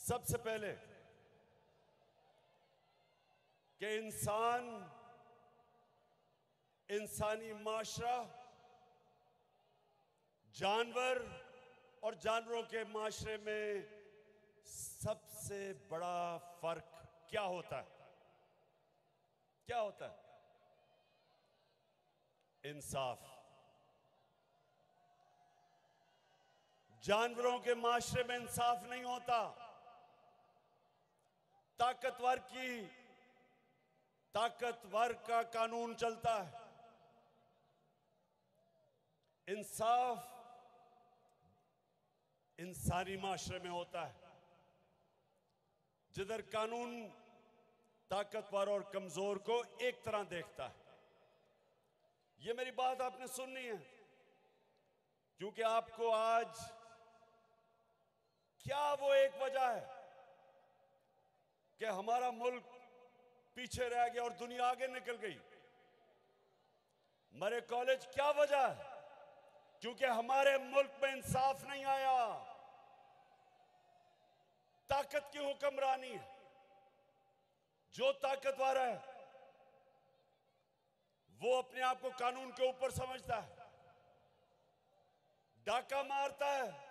सबसे पहले कि इंसानी माशरा जानवर और जानवरों के माशरे में सबसे बड़ा फर्क क्या होता है? क्या होता है? इंसाफ। जानवरों के माशरे में इंसाफ नहीं होता। ताकतवर का कानून चलता है। इंसाफ इंसानी माशरे में होता है, जिधर कानून ताकतवर और कमजोर को एक तरह देखता है। ये मेरी बात आपने सुननी है, क्योंकि आपको आज क्या वो एक वजह है कि हमारा मुल्क पीछे रह गया और दुनिया आगे निकल गई। मरे कॉलेज क्या वजह है? क्योंकि हमारे मुल्क में इंसाफ नहीं आया। ताकत की हुक्मरानी है। जो ताकतवर है वो अपने आप को कानून के ऊपर समझता है, डाका मारता है,